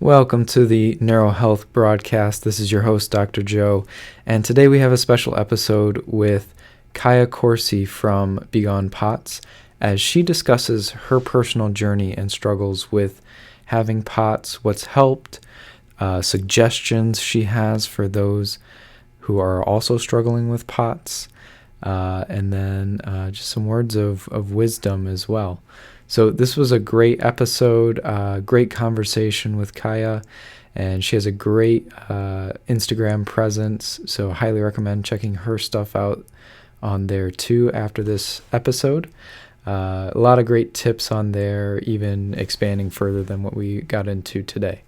Welcome to the Neuro Health broadcast. This is your host, Dr. Joe, and today we have a special episode with Kaiya Coursey from BegonePOTS as she discusses her personal journey and struggles with having POTS, what's helped, suggestions she has for those who are also struggling with POTS, and then just some words of wisdom as well. So this was a great episode, great conversation with Kaiya, and she has a great Instagram presence, so highly recommend checking her stuff out on there too after this episode. A lot of great tips on there, even expanding further than what we got into today.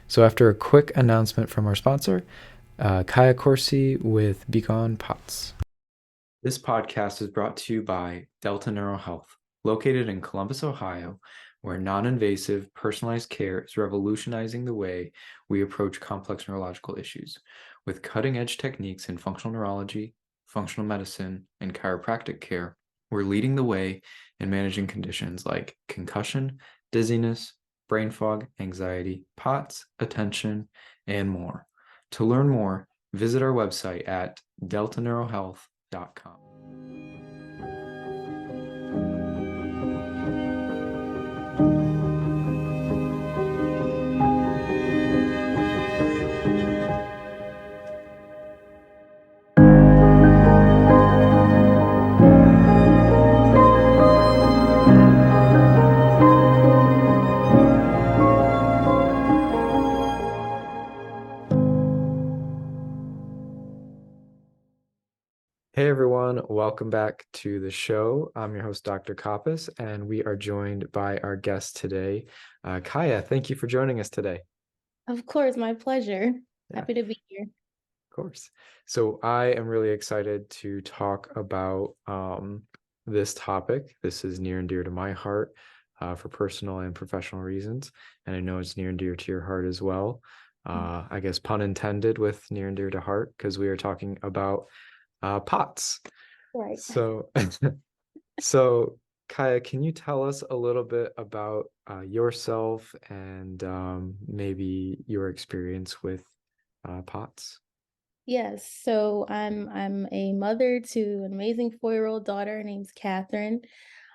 So after a quick announcement from our sponsor, Kaiya Coursey with BegonePOTS. This podcast is brought to you by Delta Neuro Health, located in Columbus, Ohio, where non-invasive, personalized care is revolutionizing the way we approach complex neurological issues. With cutting-edge techniques in functional neurology, functional medicine, and chiropractic care, we're leading the way in managing conditions like concussion, dizziness, brain fog, anxiety, POTS, attention, and more. To learn more, visit our website at deltaneurohealth.com. Hey everyone, welcome back to the show. I'm your host, Dr. Kappas, and we are joined by our guest today, Kaiya. Thank you for joining us today. Of course, my pleasure. Yeah. Happy to be here. Of course. So I am really excited to talk about this topic. This is near and dear to my heart for personal and professional reasons, and I know it's near and dear to your heart as well. I guess pun intended with near and dear to heart, because we are talking about POTS. Right. So Kaiya, can you tell us a little bit about yourself and maybe your experience with POTS? Yes, so I'm a mother to an amazing 4-year-old daughter. Her name's Kathryn.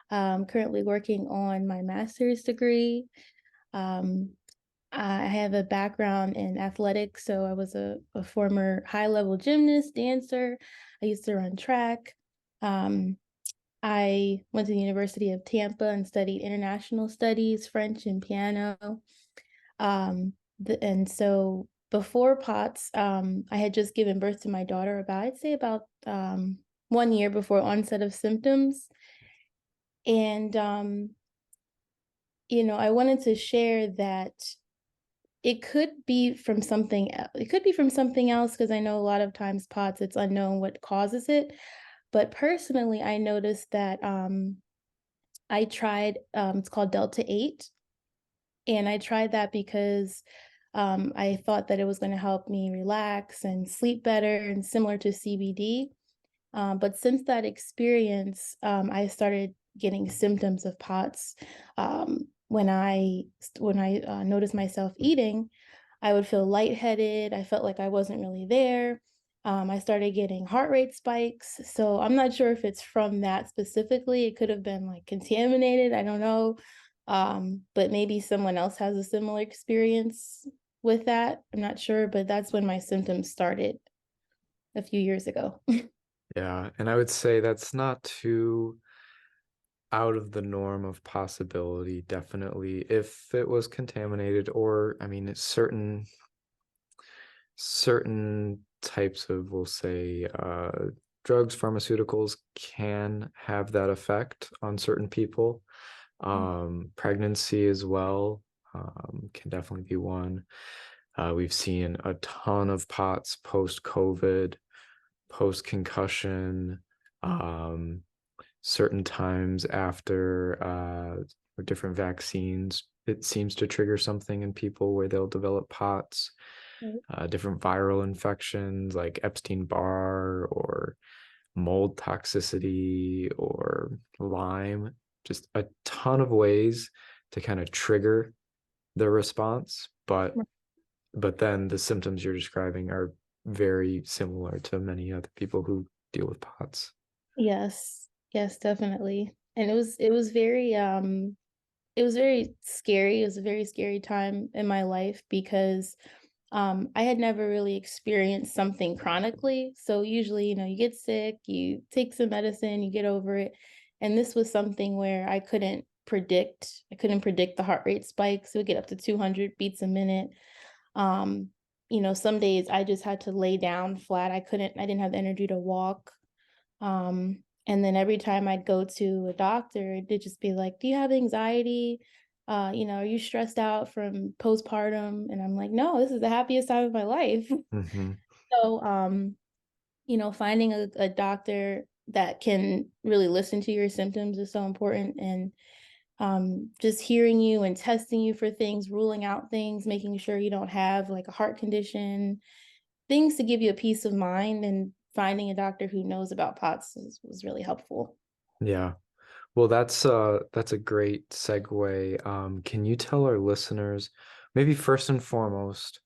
Currently working on my master's degree. Um, I have a background in athletics, so I was a former high-level gymnast, dancer. I used to run track. Um, I went to the University of Tampa and studied international studies, French and piano. And so before POTS, I had just given birth to my daughter I'd say about 1 year before onset of symptoms. And, I wanted to share that it could be from something, it could be from something else, because I know a lot of times POTS, it's unknown what causes it. But personally, I noticed that I tried, it's called Delta 8. And I tried that because I thought that it was going to help me relax and sleep better and similar to CBD. But since that experience, I started getting symptoms of POTS. When I noticed myself eating, I would feel lightheaded. I felt like I wasn't really there. I started getting heart rate spikes. So I'm not sure if it's from that specifically. It could have been like contaminated. I don't know. But maybe someone else has a similar experience with that. I'm not sure, but that's when my symptoms started a few years ago. Yeah, and I would say that's not too out of the norm of possibility, definitely. If it was contaminated, or I mean, it's certain types of, we'll say, drugs, pharmaceuticals can have that effect on certain people. Pregnancy as well can definitely be one. We've seen a ton of POTS post-COVID, post-concussion, certain times after different vaccines. It seems to trigger something in people where they'll develop POTS. Different viral infections like Epstein-Barr or mold toxicity or Lyme, just a ton of ways to kind of trigger the response. but then the symptoms you're describing are very similar to many other people who deal with POTS. Yes, yes, definitely. And it was very scary. It was a very scary time in my life because I had never really experienced something chronically. So usually, you get sick, you take some medicine, you get over it. And this was something where I couldn't predict. I couldn't predict the heart rate spikes. It would get up to 200 beats a minute. Um, some days I just had to lay down flat. I didn't have the energy to walk. And then every time I'd go to a doctor, it'd just be like, do you have anxiety? Are you stressed out from postpartum? And I'm like, no, this is the happiest time of my life. Mm-hmm. So, finding a doctor that can really listen to your symptoms is so important. And just hearing you and testing you for things, ruling out things, making sure you don't have like a heart condition, things to give you a peace of mind, and finding a doctor who knows about POTS was really helpful. Yeah. Well, that's a great segue. Can you tell our listeners, maybe first and foremost,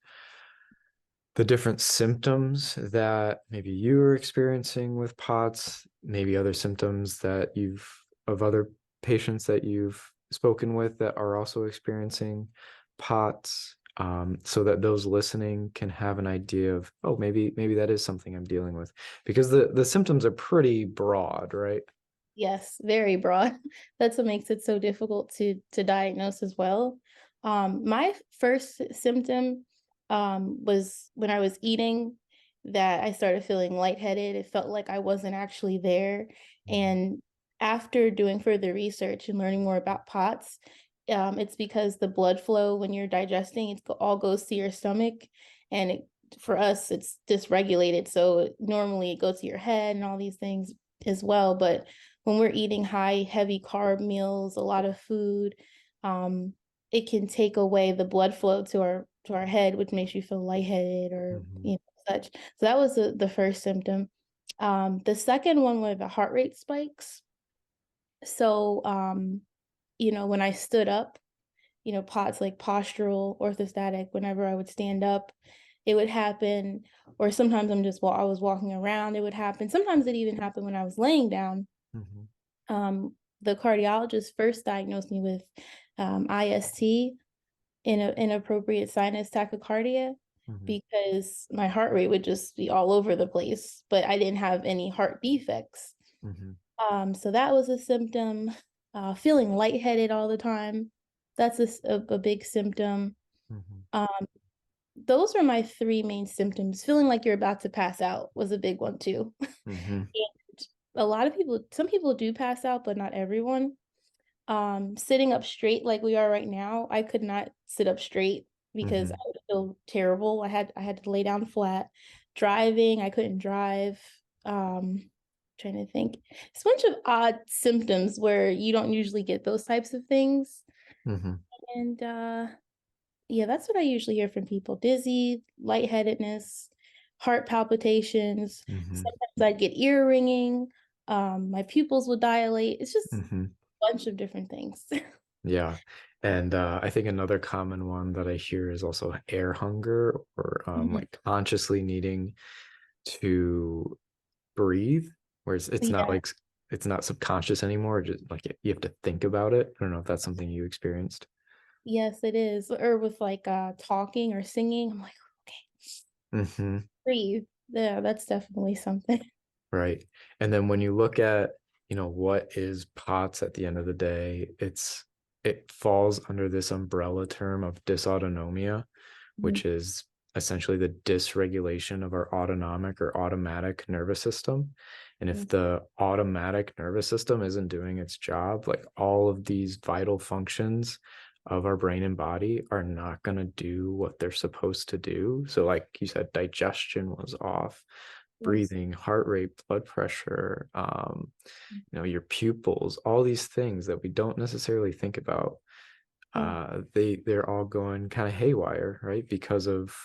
the different symptoms that maybe you are experiencing with POTS, maybe other symptoms that you've of other patients that you've spoken with that are also experiencing POTS, so that those listening can have an idea of, oh, maybe that is something I'm dealing with, because the symptoms are pretty broad, right? Yes, very broad. That's what makes it so difficult to diagnose as well. My first symptom was when I was eating, that I started feeling lightheaded. It felt like I wasn't actually there. Mhm. And after doing further research and learning more about POTS, it's because the blood flow when you're digesting, all goes to your stomach, and for us, it's dysregulated. So normally it goes to your head and all these things as well. But when we're eating high, heavy carb meals, a lot of food, um, it can take away the blood flow to our head, which makes you feel lightheaded or Mhm. such. So that was the first symptom. The second one were the heart rate spikes. So when I stood up, POTS like postural, orthostatic, whenever I would stand up, it would happen. Or sometimes I was walking around, it would happen. Sometimes it even happened when I was laying down. Mhm. The cardiologist first diagnosed me with IST, inappropriate sinus tachycardia, Mhm. because my heart rate would just be all over the place, but I didn't have any heart defects. Mhm. So that was a symptom. Feeling lightheaded all the time. That's a big symptom. Mhm. Um, those were my three main symptoms. Feeling like you're about to pass out was a big one too. Mhm. And a lot of people, some people do pass out, but not everyone. Sitting up straight like we are right now, I could not sit up straight because I Mhm. would feel terrible. I had to lay down flat. Driving, I couldn't drive. Trying to think. It's a bunch of odd symptoms where you don't usually get those types of things. Mhm. And yeah, that's what I usually hear from people. Dizzy, lightheadedness, heart palpitations. Mhm. Sometimes I'd get ear ringing. My pupils would dilate. It's just Mhm. a bunch of different things. Yeah. And I think another common one that I hear is also air hunger, or Mhm. like consciously needing to breathe, whereas Yeah, it's not subconscious anymore. Just like you have to think about it. I don't know if that's something you experienced. yes, it is. Or with like talking or singing, I'm like, okay, Hmm. breathe. Yeah, that's definitely something. Right. And then when you look at, what is POTS at the end of the day, it falls under this umbrella term of dysautonomia, Mhm. which is essentially the dysregulation of our autonomic or automatic nervous system. And if Mhm. the automatic nervous system isn't doing its job, like all of these vital functions of our brain and body are not going to do what they're supposed to do. So, like you said, digestion was off, Yes. breathing, heart rate, blood pressure, your pupils, all these things that we don't necessarily think about, Yeah, they're all going kind of haywire, right? Because of,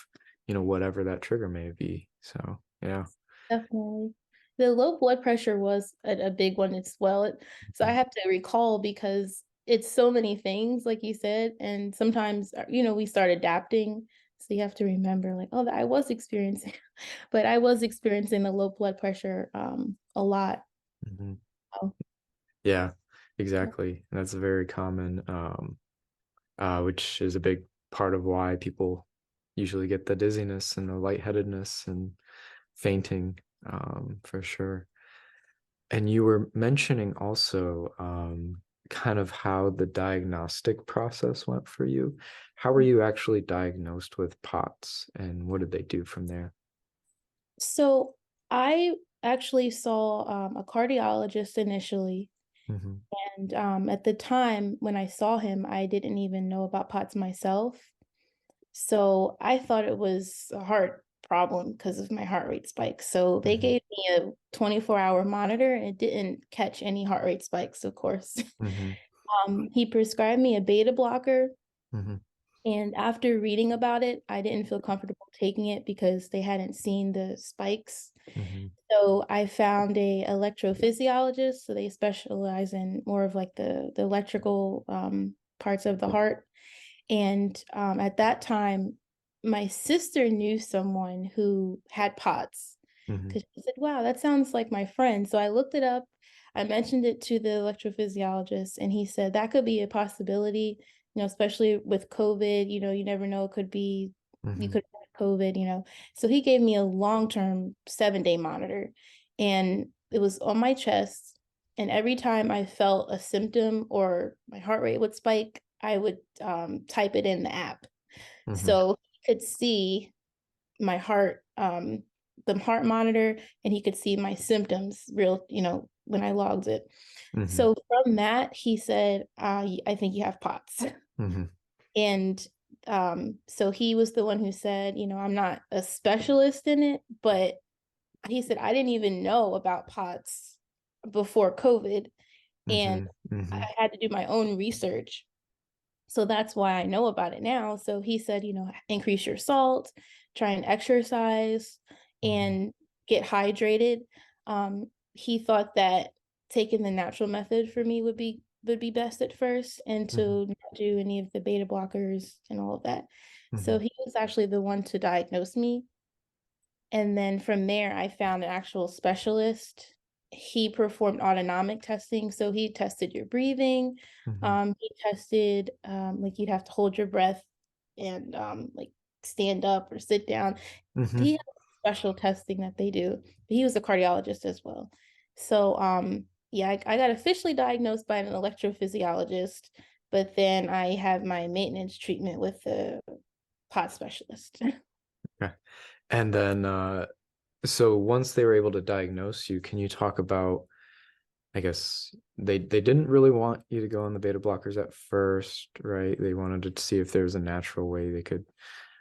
whatever that trigger may be. So, yeah. definitely. The low blood pressure was a big one as well. So I Mhm. have to recall because it's so many things, like you said, and sometimes, we start adapting. So you have to remember, like, oh, I was experiencing, but I was experiencing the low blood pressure a lot. Hmm. Oh, Yeah, yeah. exactly. And that's a very common, which is a big part of why people usually get the dizziness and the lightheadedness and fainting, for sure. And you were mentioning also kind of how the diagnostic process went for you. How were you actually diagnosed with POTS and what did they do from there? So I actually saw a cardiologist initially. Hmm. And at the time when I saw him, I didn't even know about POTS myself. So I thought it was a heart problem because of my heart rate spikes. So they Hmm. gave me a 24-hour monitor and it didn't catch any heart rate spikes, of course. Hmm. He prescribed me a beta blocker. Hmm. And after reading about it, I didn't feel comfortable taking it because they hadn't seen the spikes. Hmm. So I found a electrophysiologist. So they specialize in more of like the electrical parts of the heart. And at that time, my sister knew someone who had POTS Hmm. because she said, "Wow, that sounds like my friend." So I looked it up. I mentioned it to the electrophysiologist, and he said that could be a possibility, especially with COVID. You never know, it could be you Hmm. could have COVID. So he gave me a long-term 7-day monitor, and it was on my chest. And every time I felt a symptom or my heart rate would spike, I would type it in the app. Hmm. So he could see my heart, the heart monitor, and he could see my symptoms real, when I logged it. Hmm. So from that, he said, I think you have POTS. Hmm. And so he was the one who said, I'm not a specialist in it, but he said, I didn't even know about POTS before COVID. And Hmm. Hmm. I had to do my own research. So that's why I know about it now. So he said, increase your salt, try and exercise, Hmm. and get hydrated. He thought that taking the natural method for me would be best at first, and Hmm. to not do any of the beta blockers and all of that. So Hmm. he was actually the one to diagnose me. And then from there, I found an actual specialist. He performed autonomic testing. So he tested your breathing. Hmm. He tested like you'd have to hold your breath and like stand up or sit down. Hmm. He has special testing that they do. But he was a cardiologist as well. So yeah, I got officially diagnosed by an electrophysiologist, but then I have my maintenance treatment with the pot specialist. Okay. And then, so once they were able to diagnose you, can you talk about, I guess they didn't really want you to go on the beta blockers at first, right? They wanted to see if there was a natural way they could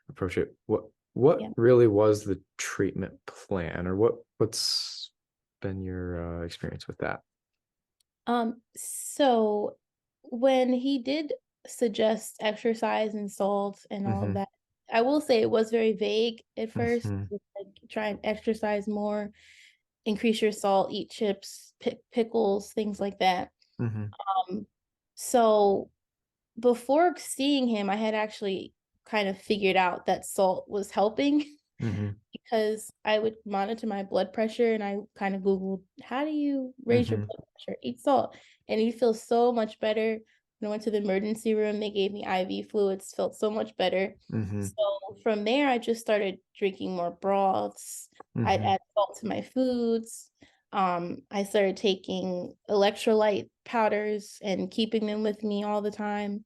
approach it. What Yeah. really was the treatment plan, or what's been your experience with that? So when he did suggest exercise and salt and all of Hmm. that, I will say it was very vague at first. Hmm. Like, try and exercise more, increase your salt, eat chips, pickles, things like that. Hmm. Um, so before seeing him, I had actually kind of figured out that salt was helping Hmm. because I would monitor my blood pressure and I kind of Googled, how do you raise your Hmm. blood pressure? Eat salt. And you feel so much better. When I went to the emergency room, they gave me IV fluids, felt so much better. Hmm. So from there, I just started drinking more broths. I'd Hmm. add salt to my foods. I started taking electrolyte powders and keeping them with me all the time.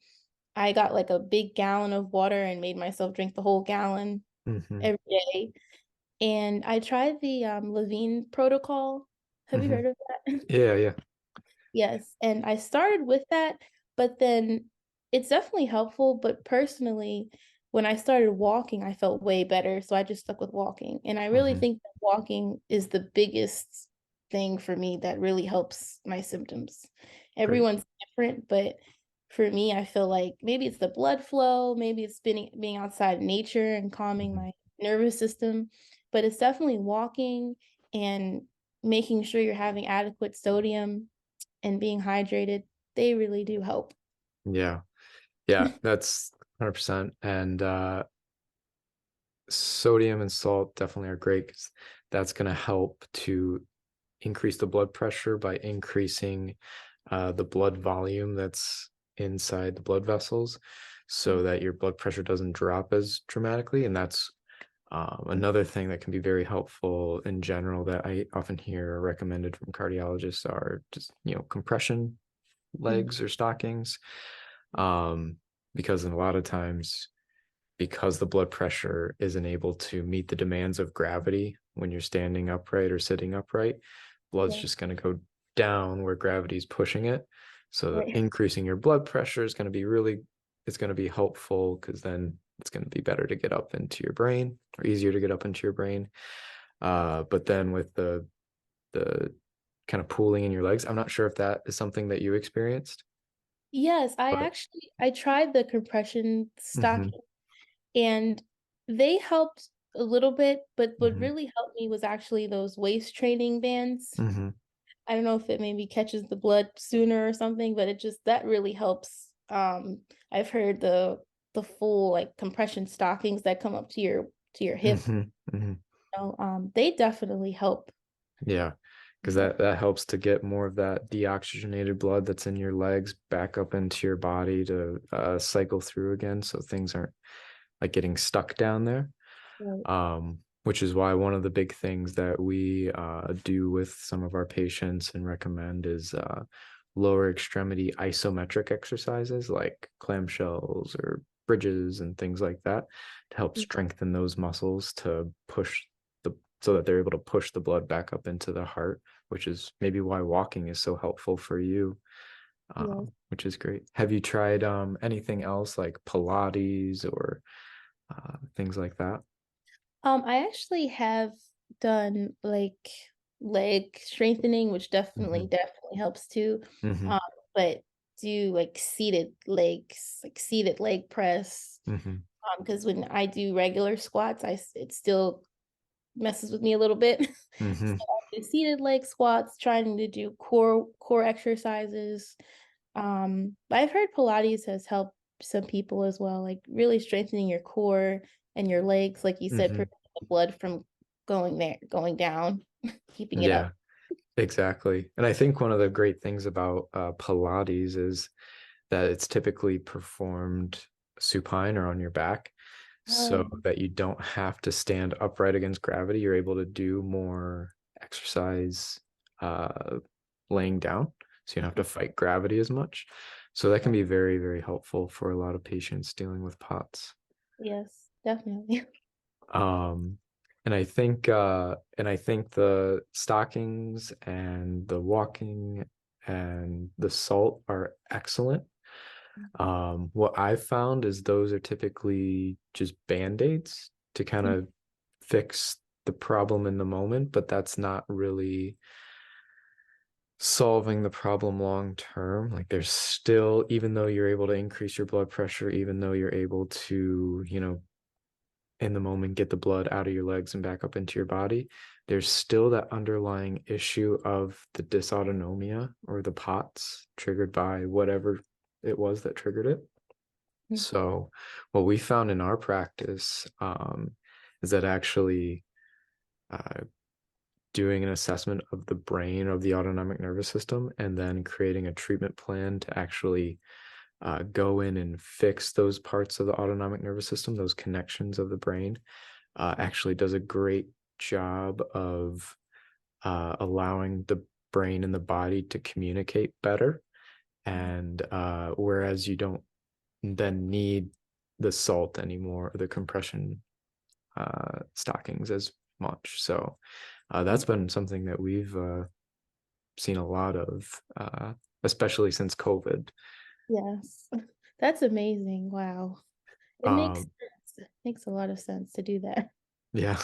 I got like a big gallon of water and made myself drink the whole gallon Hmm. every day. And I tried the Levine protocol. Have you Hmm. heard of that? Yeah, yeah. Yes. And I started with that, but then it's definitely helpful. But personally, when I started walking, I felt way better. So I just stuck with walking. And I really Hmm. think that walking is the biggest thing for me that really helps my symptoms. Great. Everyone's different, but for me, I feel like maybe it's the blood flow, maybe it's being outside in nature and calming Hmm. my nervous system, but it's definitely walking and making sure you're having adequate sodium and being hydrated. They really do help. Yeah. Yeah, that's 100%. And sodium and salt definitely are great because that's going to help to increase the blood pressure by increasing the blood volume that's inside the blood vessels so that your blood pressure doesn't drop as dramatically. And that's another thing that can be very helpful in general that I often hear recommended from cardiologists are just, compression Mm, legs or stockings. Um, because a lot of times, because the blood pressure isn't able to meet the demands of gravity when you're standing upright or sitting upright, blood's yeah, just going to go down where gravity is pushing it. So right. increasing your blood pressure is going to be it's going to be helpful because then it's going to be better to get up into your brain or easier to get up into your brain. But then with the kind of pooling in your legs, I'm not sure if that is something that you experienced, Yes, but I tried the compression hmm stocking and they helped a little bit, but what hmm really helped me was actually those waist training bands. hmm I don't know if it maybe catches the blood sooner or something, but it just that really helps. I've heard the full like compression stockings that come up to your hip, hmm hmm they definitely help. Yeah, because that helps to get more of that deoxygenated blood that's in your legs back up into your body to cycle through again, so things aren't like getting stuck down there. Right. Which is why one of the big things that we do with some of our patients and recommend is lower extremity isometric exercises like clamshells or bridges and things like that to help strengthen those muscles to push so that they're able to push the blood back up into the heart, which is maybe why walking is so helpful for you, Yes. which is great. Have you tried anything else like Pilates or things like that? I actually have done like leg strengthening, which Hmm definitely helps too. hmm Um, but do like seated legs, like seated leg press. hmm Because when I do regular squats, it still messes with me a little bit. So hmm I do seated leg squats, trying to do core exercises. But I've heard Pilates has helped some people as well, like really strengthening your core and your legs, like you said, hmm preventing the blood from going down, keeping it up. Yeah, exactly. And I think one of the great things about Pilates is that it's typically performed supine or on your back so Oh, that you don't have to stand upright against gravity. You're able to do more exercise uh, laying down. So you don't have to fight gravity as much. So that can be very, very helpful for a lot of patients dealing with POTS. yes, definitely. Um, and I think the stockings and the walking and the salt are excellent. What I've found is those are typically just band-aids to kind of fix the problem in the moment, but that's not really solving the problem long term. Like there's still, even though you're able to increase your blood pressure, even though you're able to, in the moment get the blood out of your legs and back up into your body, there's still that underlying issue of the dysautonomia or the POTS triggered by whatever it was that triggered it. So, what we found in our practice is that actually uh, doing an assessment of the brain of the autonomic nervous system and then creating a treatment plan to actually go in and fix those parts of the autonomic nervous system, those connections of the brain, actually does a great job of allowing the brain and the body to communicate better. And whereas you don't then need the salt anymore or the compression stockings as much. So that's been something that we've seen a lot of, especially since COVID. Yes, that's amazing. Wow, it makes Um, sense. It makes a lot of sense to do that. yeah.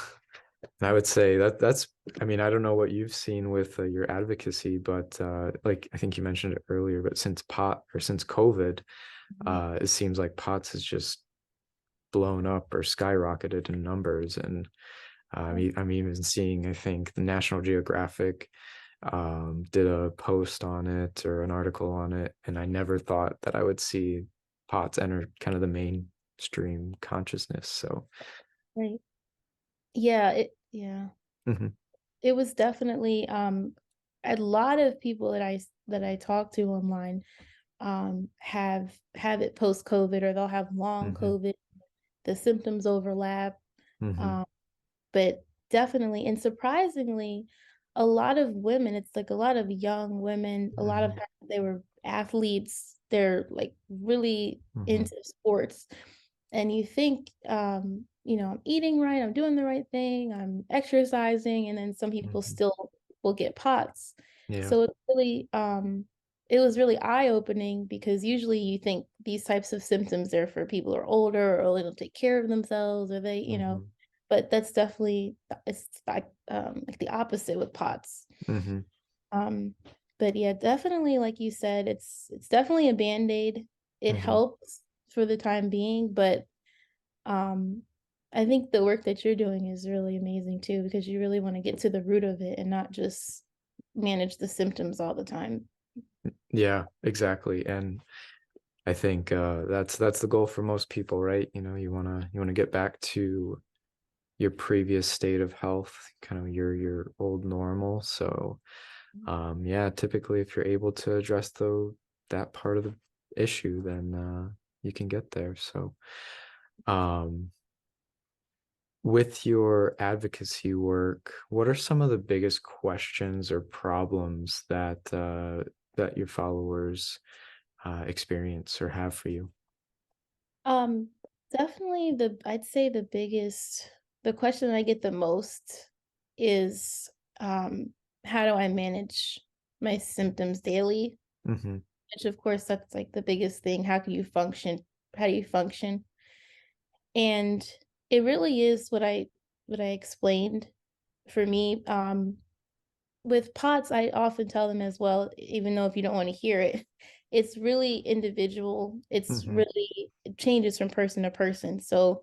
And I would say I mean, I don't know what you've seen with your advocacy, but like I think you mentioned it earlier, but since COVID, it seems like POTS has just blown up or skyrocketed in numbers. And I'm even seeing, I think, the National Geographic did a post on it or an article on it, and I never thought that I would see POTS enter kind of the mainstream consciousness. So, Right. Yeah. mhm, It was definitely a lot of people that I talk to online have it post COVID, or they'll have long mhm, COVID. The symptoms overlap. mhm, Um, but definitely, and surprisingly, a lot of women, it's like a lot of young women, a lot of mhm, times they were athletes, they're like really mhm, into sports. And you think, I'm eating right, I'm doing the right thing, I'm exercising, and then some people mhm. still will get POTS. Yeah. So it was really eye-opening, because usually you think these types of symptoms are for people who are older, or they don't take care of themselves, or Mhm, but that's definitely, it's like the opposite with POTS. mhm, Um, but yeah, definitely, like you said, it's definitely a band-aid. It mhm. helps for the time being, but um, I think the work that you're doing is really amazing too, because you really want to get to the root of it and not just manage the symptoms all the time. Yeah, exactly. And I think that's the goal for most people, right? You wanna get back to your previous state of health, kind of your old normal. So, yeah, typically if you're able to address that part of the issue, then you can get there. So, um, with your advocacy work, what are some of the biggest questions or problems that your followers experience or have for you? Um, Definitely, I'd say the question I get the most is, how do I manage my symptoms daily? Hmm. Which, of course, that's like the biggest thing. How can you function? How do you function? And it really is what I explained for me. With POTS, I often tell them as well, even though if you don't want to hear it, it's really individual. Hmm. It changes from person to person. So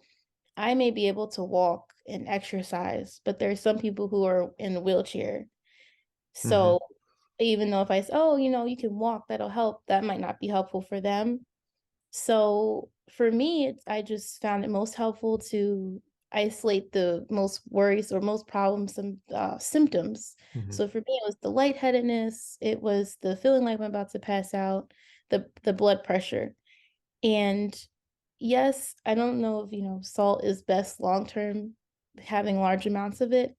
I may be able to walk and exercise, but there's some people who are in a wheelchair. Hmm. So even though if I say, oh, you can walk, that'll help, that might not be helpful for them. So for me, I just found it most helpful to isolate the most worries or most problemsome symptoms. Hmm. So for me, it was the lightheadedness, it was the feeling like I'm about to pass out, the blood pressure. And yes, I don't know if, salt is best long term, having large amounts of it,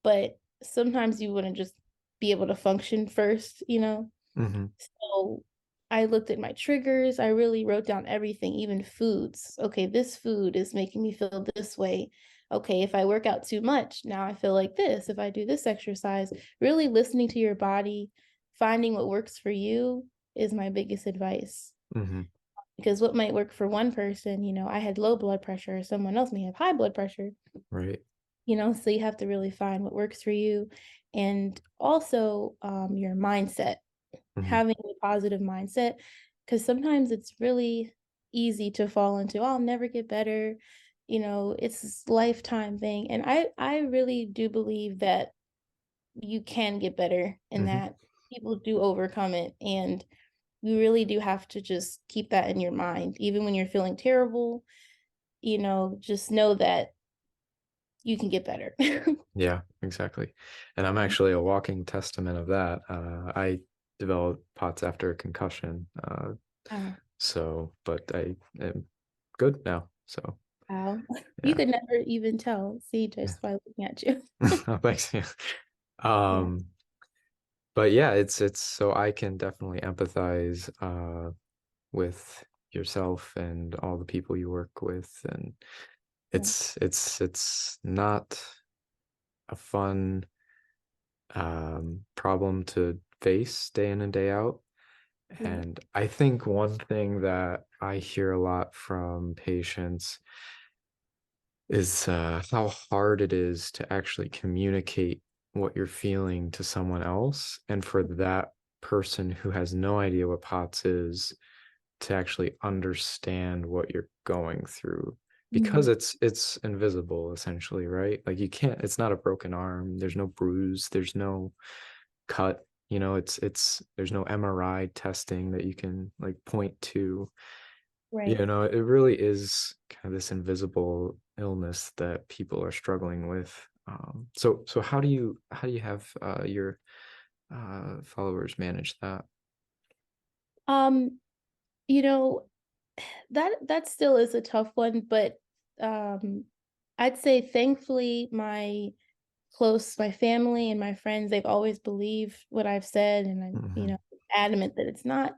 but sometimes you wouldn't just be able to function first. Hmm. So I looked at my triggers. I really wrote down everything, even foods. Okay, this food is making me feel this way. Okay, if I work out too much, now I feel like this. If I do this exercise, really listening to your body, finding what works for you is my biggest advice. Hmm. Because what might work for one person, I had low blood pressure, someone else may have high blood pressure, Right. so you have to really find what works for you. And also your mindset, Hmm. having a positive mindset, because sometimes it's really easy to fall into, oh, I'll never get better, it's this lifetime thing. And I really do believe that you can get better, and Hmm. that people do overcome it. And you really do have to just keep that in your mind, even when you're feeling terrible, just know that you can get better. Yeah, exactly. And I'm actually a walking testament of that. I developed POTS after a concussion. Wow. But I am good now. So Wow. You yeah. could never even tell, see, Yeah. just by looking at you. Oh, thanks. Yeah. Yeah. Um, but yeah, it's so I can definitely empathize with yourself and all the people you work with, and Yeah. it's not a fun problem to face day in and day out. Yeah. And I think one thing that I hear a lot from patients is how hard it is to actually communicate what you're feeling to someone else. And for that person who has no idea what POTS is to actually understand what you're going through because Mhm. it's invisible essentially, right? Like you can't, it's not a broken arm, there's no bruise, there's no cut. There's no MRI testing that you can like point to. Right. It really is kind of this invisible illness that people are struggling with. So how do you have your followers manage that? Um, you know, that still is a tough one, but um I'd say thankfully my family and my friends, they've always believed what I've said, and I'm, Hmm. adamant that it's not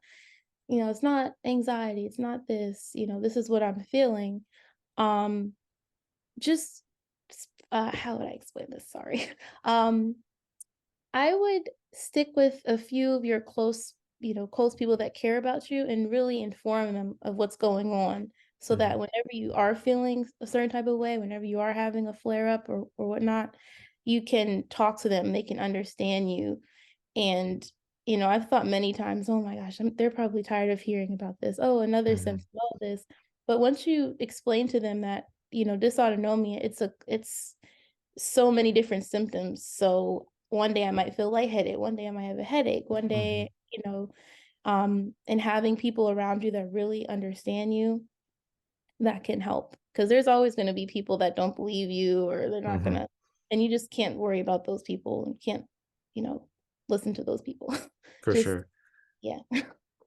anxiety, it's not this, this is what I'm feeling. Um just how would I explain this? Sorry. Um I would stick with a few of your close people that care about you and really inform them of what's going on so that Hmm. whenever you are feeling a certain type of way, whenever you are having a flare up or whatnot, you can talk to them, they can understand you. And, I've thought many times, oh my gosh, they're probably tired of hearing about this. Oh, another Hmm. symptom, all this. But once you explain to them that, dysautonomia, it's so many different symptoms. So one day I might feel lightheaded, one day I might have a headache, one day, Hmm. and having people around you that really understand you, that can help. Because there's always going to be people that don't believe you or they're not going Hmm. to, and you just can't worry about those people and can't, you know, listen to those people. For Just, sure. yeah.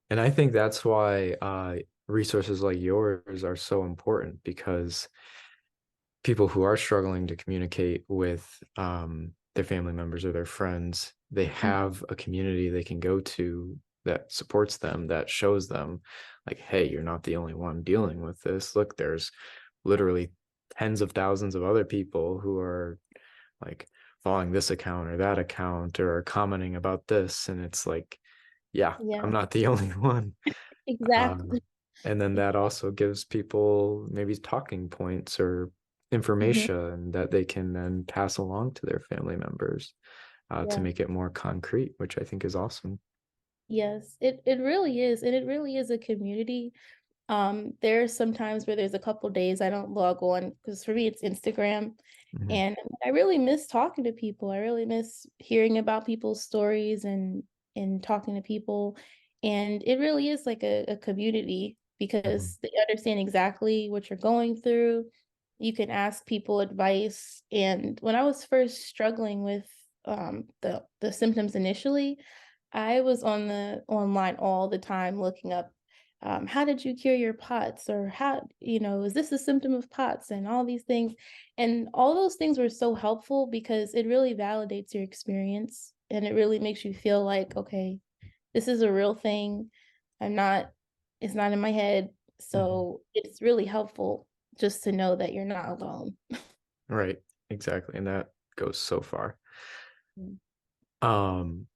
And I think that's why resources like yours are so important because people who are struggling to communicate with their family members or their friends, they have a community they can go to that supports them, that shows them, like, hey, you're not the only one dealing with this. Look, there's literally tens of thousands of other people who are like following this account or that account or commenting about this. And it's like, yeah, I'm Yeah, not the only one. exactly. Um, and then that also gives people maybe talking points or Mhm. information that they can then pass along to their family members to Yeah. make it more concrete, which I think is awesome. Yes, it really is. And it really is a community. There's some times where there's a couple days I don't log on because for me it's Instagram. Hmm. And I really miss talking to people. I really miss hearing about people's stories and talking to people. And it really is like a community Hmm. because they understand exactly what you're going through. You can ask people advice. And when I was first struggling with the symptoms initially, I was on the online all the time looking up how did you cure your POTS or how, is this a symptom of POTS and all these things. And all those things were so helpful because it really validates your experience and it really makes you feel like, okay, this is a real thing. I'm not, it's not in my head. Hmm. So it's really helpful just to know that you're not alone. Right, exactly. And that goes so far. Mm. Um,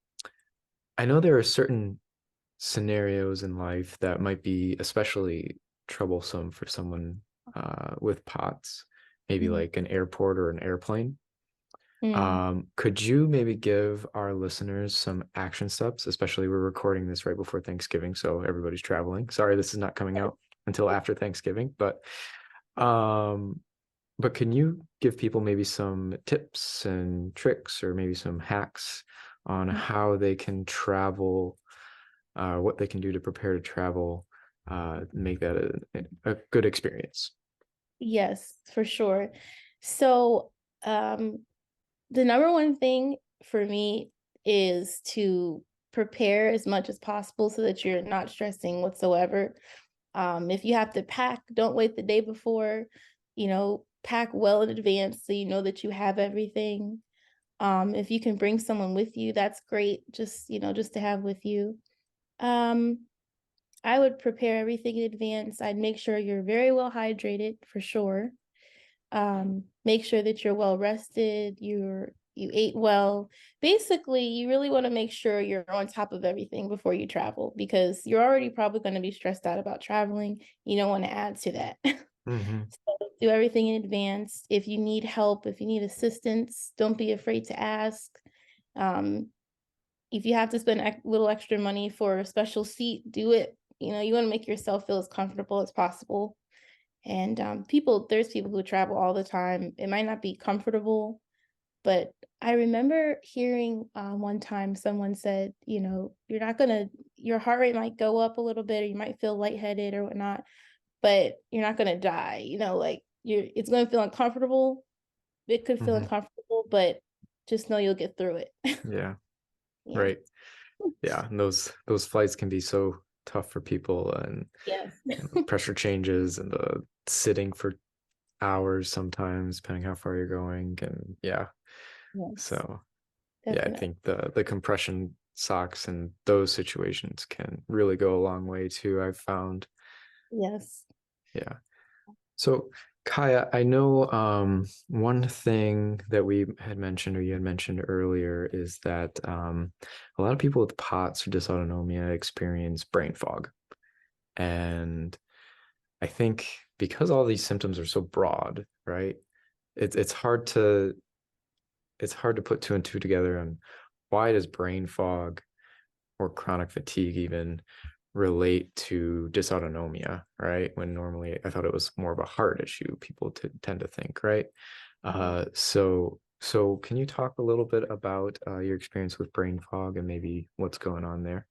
I know there are certain scenarios in life that might be especially troublesome for someone with POTS, maybe Mhm. like an airport or an airplane. Mm. Could you maybe give our listeners some action steps? Especially we're recording this right before Thanksgiving, so everybody's traveling. Sorry, this is not coming out until after Thanksgiving, um, but can you give people maybe some tips and tricks or maybe some hacks on how they can travel, what they can do to prepare to travel, make that a good experience? Yes, for sure. So, um, the number one thing for me is to prepare as much as possible so that you're not stressing whatsoever. If you have to pack, don't wait the day before, pack well in advance so you know that you have everything. If you can bring someone with you, that's great. Just to have with you. Um, I would prepare everything in advance. I'd make sure you're very well hydrated for sure. Make sure that you're well rested, you ate well. Basically, you really want to make sure you're on top of everything before you travel because you're already probably going to be stressed out about traveling. You don't want to add to that. Hmm. So do everything in advance. If you need help, if you need assistance, don't be afraid to ask. Um, if you have to spend a little extra money for a special seat, do it. You want to make yourself feel as comfortable as possible. And there's people who travel all the time. It might not be comfortable, But I remember hearing one time someone said, your heart rate might go up a little bit, or you might feel lightheaded or whatnot, but you're not gonna die. It's gonna feel uncomfortable. It could feel Hmm. uncomfortable, but just know you'll get through it. Yeah. Yeah. Right. Yeah. And those flights can be so tough for people, and Yes. pressure changes and the sitting for hours sometimes, depending how far you're going. And yeah. Yes, So yeah, I definitely. think the compression socks in those situations can really go a long way too, I've found. Yes. Yeah. So, Kaiya, I know one thing that we had mentioned, or you had mentioned earlier, is that a lot of people with POTS or dysautonomia experience brain fog. And I think because all these symptoms are so broad, right? It's hard to put two and two together. And why does brain fog or chronic fatigue even relate to dysautonomia, right? When normally I thought it was more of a heart issue, people tend to think, right? Mhm. So can you talk a little bit about your experience with brain fog and maybe what's going on there?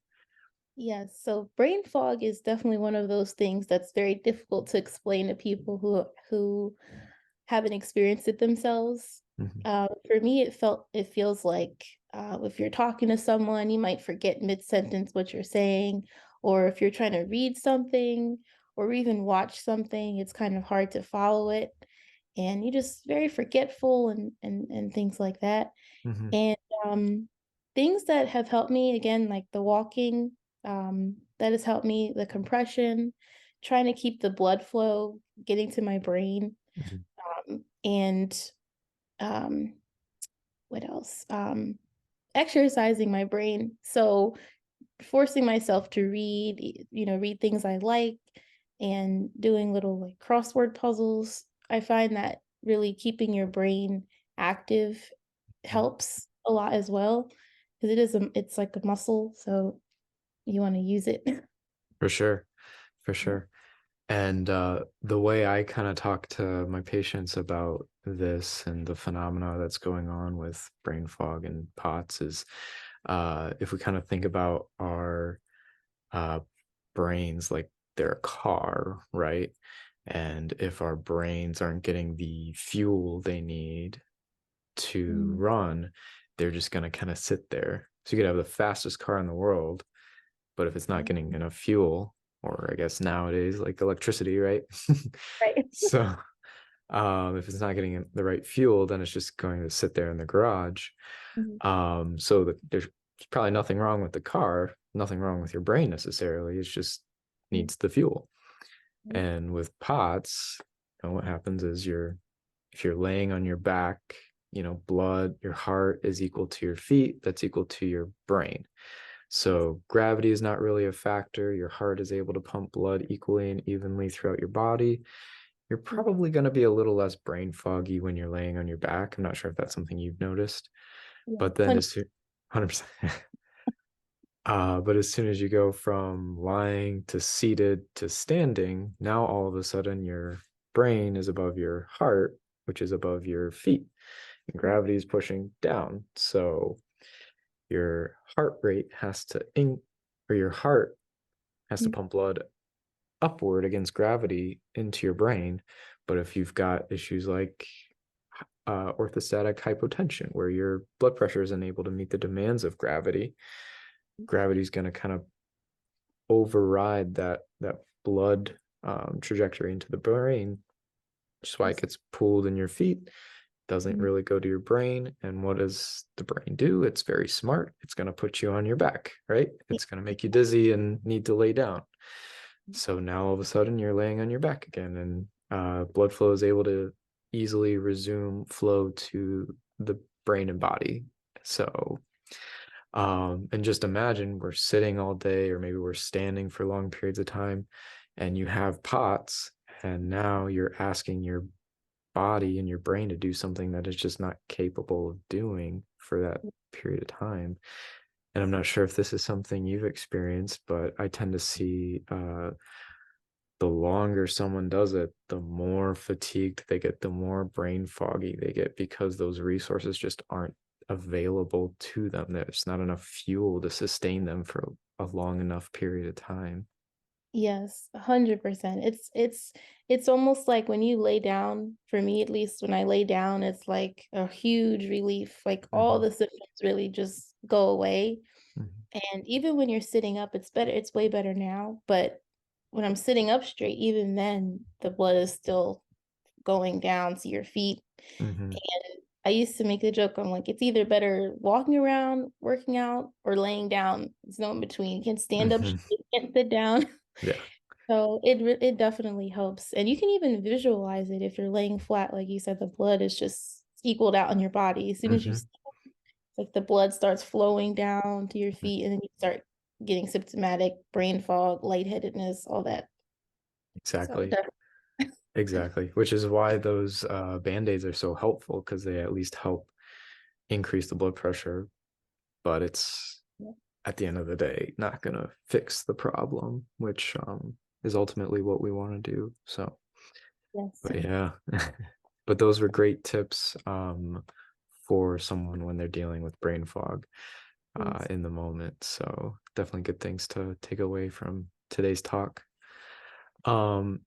Yes. So brain fog is definitely one of those things that's very difficult to explain to people who haven't experienced it themselves. Hmm. For me, it feels like if you're talking to someone, you might forget mid-sentence what you're saying, or if you're trying to read something or even watch something, it's kind of hard to follow it, and you're just very forgetful and things like that. Hmm. And things that have helped me, again, like the walking, that has helped me, the compression, trying to keep the blood flow getting to my brain, Hmm. and um, what else? Exercising my brain. So forcing myself to read, read things I like, and doing little like crossword puzzles. I find that really keeping your brain active helps a lot as well, because it's like a muscle, so you want to use it. For sure, for Yeah. sure. And the way I kind of talk to my patients about this and the phenomena that's going on with brain fog and POTS is if we kind of think about our uh, brains like they're a car, right? And if our brains aren't getting the fuel they need to Mm, run, they're just going to kind of sit there. So you could have the fastest car in the world, but if it's not yeah. getting enough fuel, or I guess nowadays like electricity, right? Right. So if it's not getting the right fuel, then it's just going to sit there in the garage. Mhm. There's probably nothing wrong with the car, nothing wrong with your brain necessarily. It's just Mhm. needs the fuel. Mhm. And with POTS, what happens is if you're laying on your back, blood, your heart is equal to your feet, that's equal to your brain. Yes. So gravity is not really a factor. Your heart is able to pump blood equally and evenly throughout your body. You're Yes. probably going to be a little less brain foggy when you're laying on your back. I'm not sure if that's something you've noticed, Yeah. but then as soon, 100%. But as soon as you go from lying to seated to standing, now all of a sudden your brain is above your heart, which is above your feet, and gravity is pushing down. So your heart rate has to or your heart has to Mhm. pump blood upward against gravity into your brain. But if you've got issues like orthostatic hypotension, where your blood pressure is unable to meet the demands of gravity, gravity is going to kind of override that blood trajectory into the brain, which is why it Yes. gets pooled in your feet. Doesn't Mhm. really go to your brain. And what does the brain do? It's very smart. It's going to put you on your back, right? Yeah. It's going to make you dizzy and need to lay down. So now all of a sudden you're laying on your back again, and blood flow is able to easily resume flow to the brain and body. So, and just imagine we're sitting all day, or maybe we're standing for long periods of time, and you have POTS, and now you're asking your body and your brain to do something that is just not capable of doing for that period of time. And I'm not sure if this is something you've experienced, but I tend to see the longer someone does it, the more fatigued they get, the more brain foggy they get, because those resources just aren't available to them. There's not enough fuel to sustain them for a long enough period of time. Yes, 100%. It's almost like when you lay down, for me at least, when I lay down, it's like a huge relief. Like all Hmm. the symptoms really just go away. Hmm. And even when you're sitting up, it's better, it's way better now. But when I'm sitting up straight, even then the blood is still going down to your feet. Hmm. And I used to make the joke, I'm like, it's either better walking around, working out, or laying down. There's no in between. You can't stand up, Hmm. straight, you can't sit down. Yeah. So it definitely helps. And you can even visualize it if you're laying flat, like you said, the blood is just equaled out in your body. As soon as you, Hmm. like the blood starts flowing down to your feet, and then you start getting symptomatic brain fog, lightheadedness, all that. So Exactly. definitely, Exactly. Which is why those band-aids are so helpful, because they at least help increase the blood pressure, but it's at the end of the day not going to fix the problem, which is ultimately what we want to do. So, yes. but yeah, but those were great tips for someone when they're dealing with brain fog Yes. in the moment. So definitely good things to take away from today's talk. Um,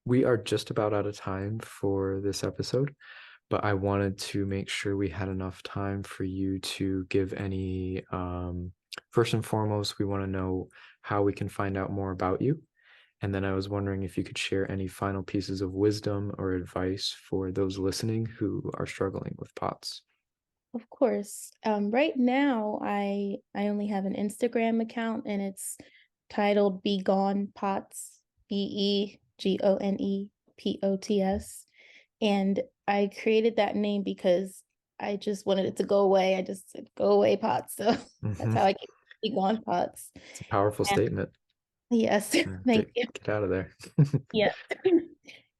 we are just about out of time for this episode, but I wanted to make sure we had enough time for you to give any, first and foremost, we want to know how we can find out more about you. And then I was wondering if you could share any final pieces of wisdom or advice for those listening who are struggling with POTS. Of course. Right now, I only have an Instagram account, and it's titled BegonePOTS, BegonePOTS. And I created that name because I just wanted it to go away. I just said, go away, POTS. So that's Hmm. how I get BegonePOTS. It's a powerful And statement. yes, thank you. Get out of there. Yeah.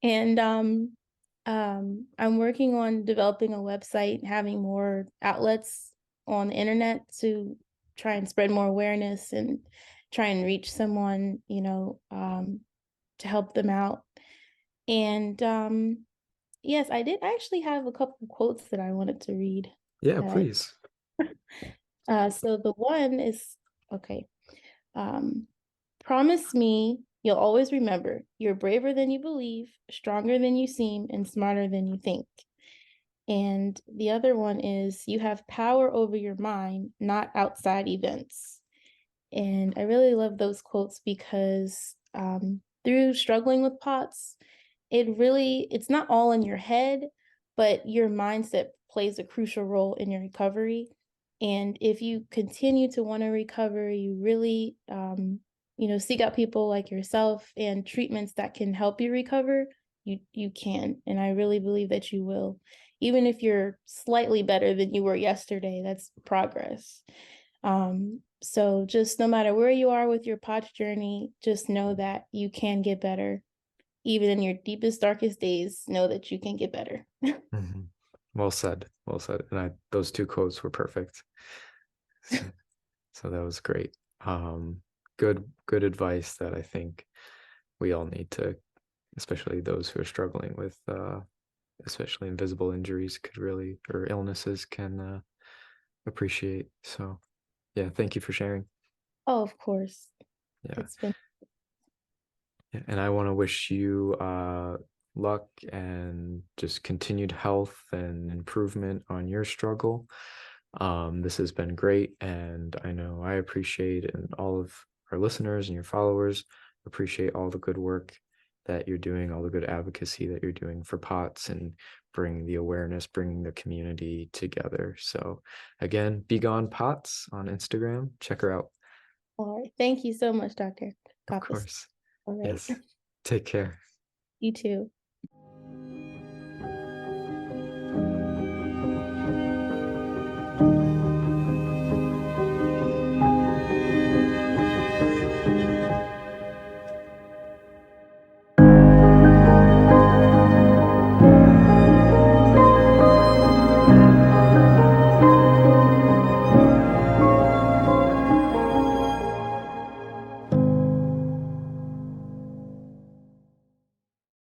And I'm working on developing a website, having more outlets on the internet to try and spread more awareness and try and reach someone, to help them out. And yes, I did actually have a couple quotes that I wanted to read Yeah, that please. so the one is okay. Um, Promise me you'll always remember you're braver than you believe, stronger than you seem, and smarter than you think. And the other one is you have power over your mind, not outside events. And I really love those quotes because through struggling with POTS, it's not all in your head, but your mindset plays a crucial role in your recovery. And if you continue to want to recover, you really, seek out people like yourself and treatments that can help you recover, you can. And I really believe that you will. Even if you're slightly better than you were yesterday, that's progress. So just no matter where you are with your POTS journey, just know that you can get better. Even in your deepest, darkest days, know that you can get better. Mhm. Well said. Well said. And those two quotes were perfect. So, so that was great. Good advice that I think we all need to, especially those who are struggling with, especially invisible injuries, could really, or illnesses, can appreciate. So, yeah, thank you for sharing. Oh, of course. Yeah. It's been, Yeah, and I want to wish you luck and just continued health and improvement on your struggle. This has been great, and I know I appreciate, and all of our listeners and your followers appreciate all the good work that you're doing, all the good advocacy that you're doing for POTS and bringing the awareness, bringing the community together. So, again, Begone POTS on Instagram. Check her out. all right. Thank you so much, Dr. Of Kappas. course. All right. Yes. Take care. You too.